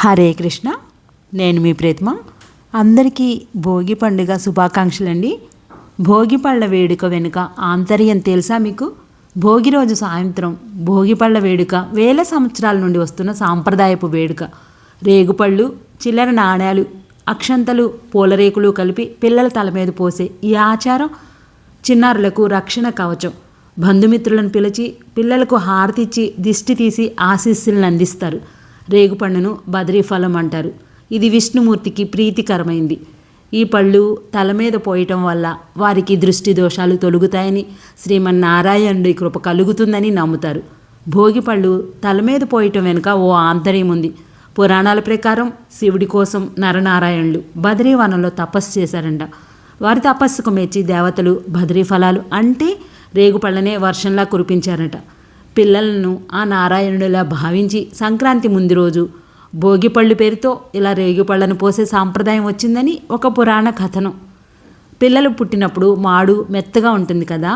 హరే కృష్ణ. నేను మీ ప్రేత్మ. అందరికీ భోగి పండుగ శుభాకాంక్షలండి. భోగి పళ్ళ వేడుక వెనుక ఆంతర్యం తెలుసా మీకు? భోగి రోజు సాయంత్రం భోగి పళ్ళ వేడుక వేల సంవత్సరాల నుండి వస్తున్న సాంప్రదాయపు వేడుక. రేగుపళ్ళు, చిల్లర నాణ్యాలు, అక్షంతలు, పూలరేకులు కలిపి పిల్లల తల మీద పోసే ఈ ఆచారం చిన్నారులకు రక్షణ కవచం. బంధుమిత్రులను పిలిచి పిల్లలకు హారతిచ్చి దిష్టి తీసి ఆశీస్సులను అందిస్తారు. రేగుపండును బద్రీ ఫలం అంటారు. ఇది విష్ణుమూర్తికి ప్రీతికరమైంది. ఈ పళ్ళు తల మీద పోయటం వల్ల వారికి దృష్టి దోషాలు తొలుగుతాయని, శ్రీమన్నారాయణుడి కృప కలుగుతుందని నమ్ముతారు. భోగి పళ్ళు తల మీద పోయటం వెనుక ఓ ఆంతర్యం ఉంది. పురాణాల ప్రకారం శివుడి కోసం నరనారాయణులు బద్రీవనంలో తపస్సు చేశారంట. వారి తపస్సుకు మెచ్చి దేవతలు బద్రీ ఫలాలు అంటే రేగుపళ్ళనే వర్షంలా కురిపించారట. పిల్లలను ఆ నారాయణుడిలా భావించి సంక్రాంతి ముందు రోజు భోగిపళ్ళు పేరుతో ఇలా రేగుపళ్ళను పోసే సాంప్రదాయం వచ్చిందని ఒక పురాణ కథనం. పిల్లలు పుట్టినప్పుడు మాడు మెత్తగా ఉంటుంది కదా,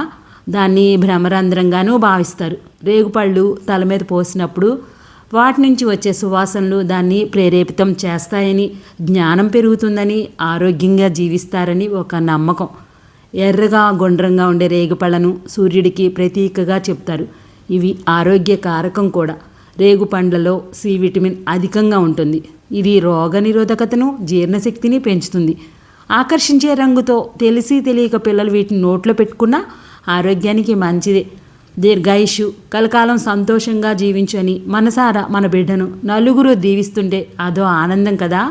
దాన్ని భ్రమరంధ్రంగానూ భావిస్తారు. రేగుపళ్ళు తల మీద పోసినప్పుడు వాటి నుంచి వచ్చే సువాసనలు దాన్ని ప్రేరేపితం చేస్తాయని, జ్ఞానం పెరుగుతుందని, ఆరోగ్యంగా జీవిస్తారని ఒక నమ్మకం. ఎర్రగా గుండ్రంగా ఉండే రేగుపళ్ళను సూర్యుడికి ప్రతీకగా చెప్తారు. ఇవి ఆరోగ్య కారకం కూడా. రేగు పండ్లలో సి విటమిన్ అధికంగా ఉంటుంది. ఇది రోగనిరోధకతను, జీర్ణశక్తిని పెంచుతుంది. ఆకర్షించే రంగుతో తెలిసి తెలియక పిల్లలు వీటిని నోట్లో పెట్టుకున్నా ఆరోగ్యానికి మంచిదే. దీర్ఘాయుష్యు, కలకాలం సంతోషంగా జీవించు అని మనసారా మన బిడ్డను నలుగురు దీవిస్తుంటే అదో ఆనందం కదా.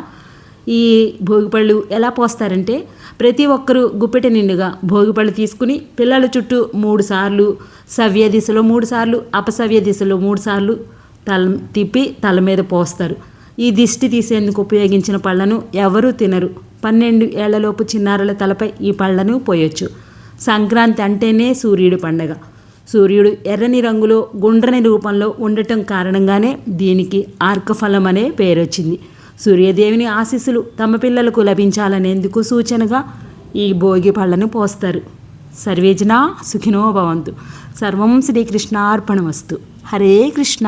ఈ భోగిపళ్ళు ఎలా పోస్తారంటే, ప్రతి ఒక్కరూ గుప్పెట నిండుగా భోగిపళ్ళు తీసుకుని పిల్లల చుట్టూ 3 సార్లు, సవ్య దిశలో 3 సార్లు, అపసవ్య దిశలో 3 సార్లు తిప్పి తల మీద పోస్తారు. ఈ దిష్టి తీసేందుకు ఉపయోగించిన పళ్ళను ఎవరూ తినరు. 12 ఏళ్లలోపు చిన్నారుల తలపై ఈ పళ్ళను పోయొచ్చు. సంక్రాంతి అంటేనే సూర్యుడి పండగ. సూర్యుడు ఎర్రని రంగులో గుండ్రని రూపంలో ఉండటం కారణంగానే దీనికి ఆర్కఫలం అనే పేరొచ్చింది. సూర్యదేవిని ఆశీస్సులు తమ పిల్లలకు లభించాలనేందుకు సూచనగా ఈ భోగి పళ్ళను పోస్తారు. సర్వేజనా సుఖినో భవంతు. సర్వం శ్రీకృష్ణార్పణమస్తు. హరే కృష్ణ.